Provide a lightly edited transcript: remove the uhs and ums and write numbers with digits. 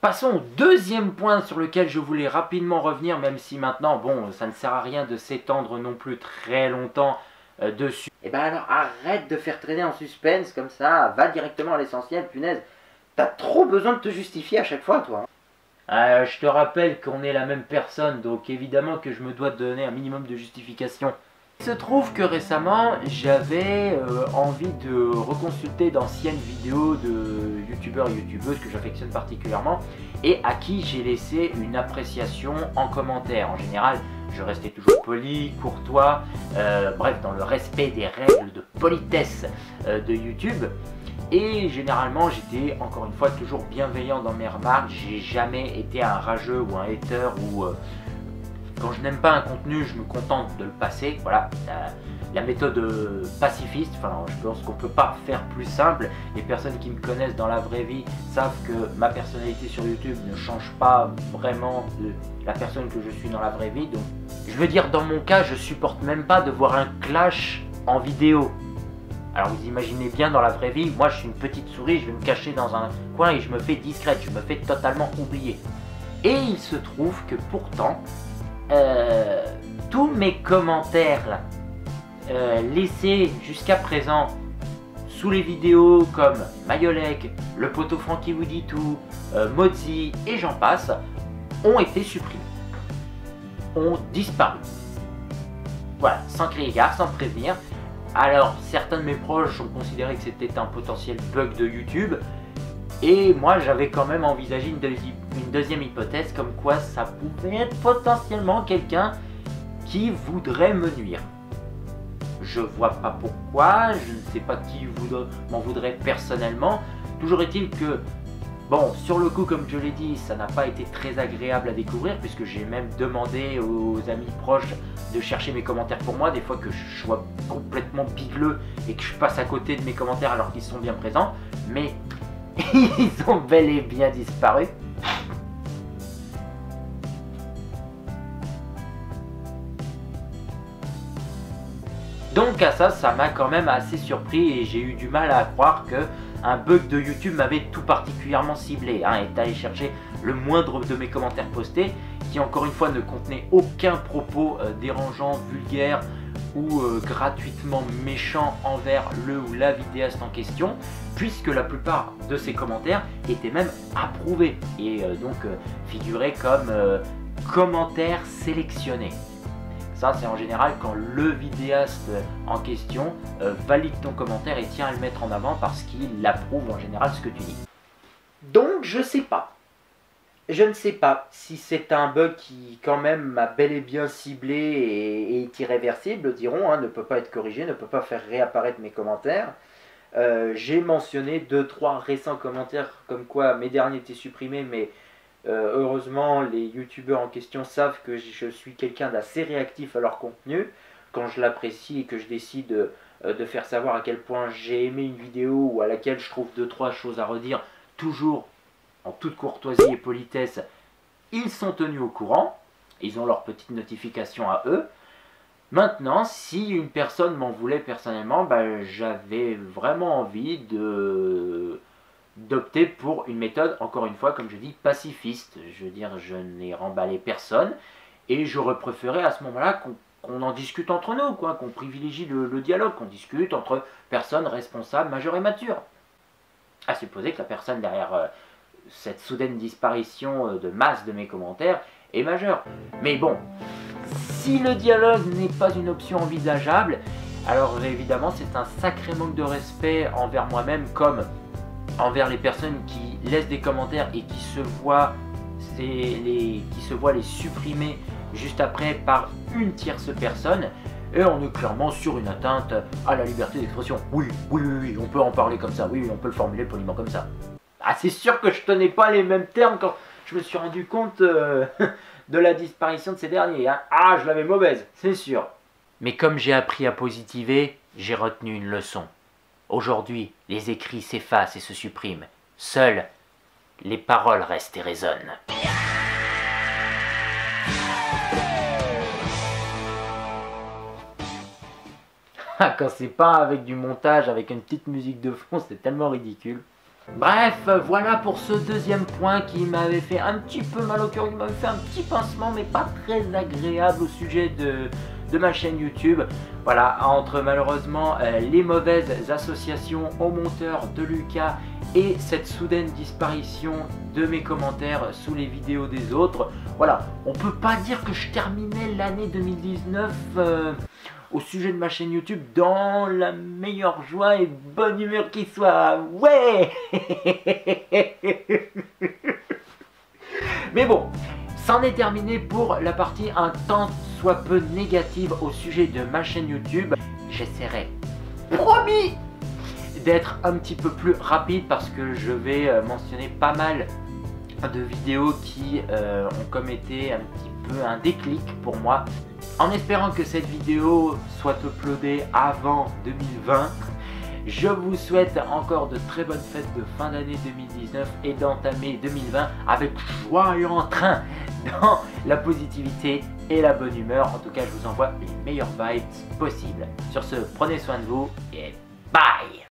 Passons au deuxième point sur lequel je voulais rapidement revenir, même si maintenant, bon, ça ne sert à rien de s'étendre non plus très longtemps dessus. Et ben alors, arrête de faire traîner en suspense comme ça, va directement à l'essentiel, punaise. T'as trop besoin de te justifier à chaque fois, toi. Je te rappelle qu'on est la même personne, donc évidemment que je me dois de donner un minimum de justification. Il se trouve que récemment, j'avais envie de reconsulter d'anciennes vidéos de youtubeurs et youtubeuses que j'affectionne particulièrement et à qui j'ai laissé une appréciation en commentaire. En général, je restais toujours poli, courtois, bref, dans le respect des règles de politesse de YouTube. Et généralement, j'étais encore une fois toujours bienveillant dans mes remarques. J'ai jamais été un rageux ou un hater ou... quand je n'aime pas un contenu, je me contente de le passer. Voilà, la méthode pacifiste. Enfin, je pense qu'on ne peut pas faire plus simple. Les personnes qui me connaissent dans la vraie vie savent que ma personnalité sur YouTube ne change pas vraiment de la personne que je suis dans la vraie vie. Donc, je veux dire, dans mon cas, je supporte même pas de voir un clash en vidéo. Alors vous imaginez bien, dans la vraie vie, moi je suis une petite souris, je vais me cacher dans un coin et je me fais discrète, je me fais totalement oublier. Et il se trouve que pourtant, tous mes commentaires laissés jusqu'à présent sous les vidéos comme Mayolek, le poteau Frankie vous dit tout, Mozzi et j'en passe, ont été supprimés, ont disparu. Voilà, sans crier gare, sans prévenir. Alors, certains de mes proches ont considéré que c'était un potentiel bug de YouTube. Et moi, j'avais quand même envisagé une deuxième hypothèse, comme quoi ça pouvait être potentiellement quelqu'un qui voudrait me nuire. Je vois pas pourquoi, je ne sais pas qui m'en voudrait personnellement. Toujours est-il que, bon, sur le coup, comme je l'ai dit, ça n'a pas été très agréable à découvrir, puisque j'ai même demandé aux amis proches de chercher mes commentaires pour moi, des fois que je sois complètement bigleux et que je passe à côté de mes commentaires alors qu'ils sont bien présents, mais ils ont bel et bien disparu. Donc à ça m'a quand même assez surpris et j'ai eu du mal à croire que un bug de YouTube m'avait tout particulièrement ciblé, et est allé chercher le moindre de mes commentaires postés, qui encore une fois ne contenait aucun propos dérangeant, vulgaire ou gratuitement méchant envers le ou la vidéaste en question, puisque la plupart de ces commentaires étaient même approuvés et donc figuraient comme commentaires sélectionnés. Ça, c'est en général quand le vidéaste en question valide ton commentaire et tient à le mettre en avant parce qu'il approuve en général ce que tu dis. Donc, je sais pas. Je ne sais pas si c'est un bug qui, quand même, m'a bel et bien ciblé et est irréversible, diront, ne peut pas être corrigé, ne peut pas faire réapparaître mes commentaires. J'ai mentionné 2-3 récents commentaires comme quoi mes derniers étaient supprimés, mais heureusement les youtubeurs en question savent que je suis quelqu'un d'assez réactif à leur contenu. Quand je l'apprécie et que je décide de faire savoir à quel point j'ai aimé une vidéo ou à laquelle je trouve 2-3 choses à redire, toujours en toute courtoisie et politesse, ils sont tenus au courant, ils ont leur petite notification à eux. Maintenant, si une personne m'en voulait personnellement, j'avais vraiment envie d'opter pour une méthode, encore une fois, comme je dis, pacifiste. Je veux dire, je n'ai remballé personne, et j'aurais préféré à ce moment-là qu'on en discute entre nous, qu'on privilégie le dialogue, qu'on discute entre personnes responsables, majeures et matures. À supposer que la personne derrière cette soudaine disparition de masse de mes commentaires est majeure. Mais bon, si le dialogue n'est pas une option envisageable, alors évidemment c'est un sacré manque de respect envers moi-même comme envers les personnes qui laissent des commentaires et qui se voient les supprimer juste après par une tierce personne. Et on est clairement sur une atteinte à la liberté d'expression. Oui, on peut en parler comme ça, oui, on peut le formuler poliment comme ça. Ah, c'est sûr que je tenais pas les mêmes termes quand je me suis rendu compte de la disparition de ces derniers. Ah, je l'avais mauvaise, c'est sûr. Mais comme j'ai appris à positiver, j'ai retenu une leçon. Aujourd'hui, les écrits s'effacent et se suppriment. Seules les paroles restent et résonnent. Quand c'est pas avec du montage, avec une petite musique de fond, c'est tellement ridicule. Bref, voilà pour ce deuxième point qui m'avait fait un petit peu mal au cœur, qui m'avait fait un petit pincement, mais pas très agréable au sujet de ma chaîne YouTube. Voilà, entre malheureusement les mauvaises associations au monteur de Lucas et cette soudaine disparition de mes commentaires sous les vidéos des autres. Voilà, on peut pas dire que je terminais l'année 2019 au sujet de ma chaîne YouTube dans la meilleure joie et bonne humeur qui soit. Ouais. Mais bon, c'en est terminé pour la partie un tant soit peu négative au sujet de ma chaîne YouTube. J'essaierai, promis, d'être un petit peu plus rapide parce que je vais mentionner pas mal de vidéos qui ont comme été un petit peu un déclic pour moi. En espérant que cette vidéo soit uploadée avant 2020, je vous souhaite encore de très bonnes fêtes de fin d'année 2019 et d'entamer 2020 avec joie et entrain dans la positivité et la bonne humeur. En tout cas, je vous envoie les meilleures vibes possibles. Sur ce, prenez soin de vous et bye!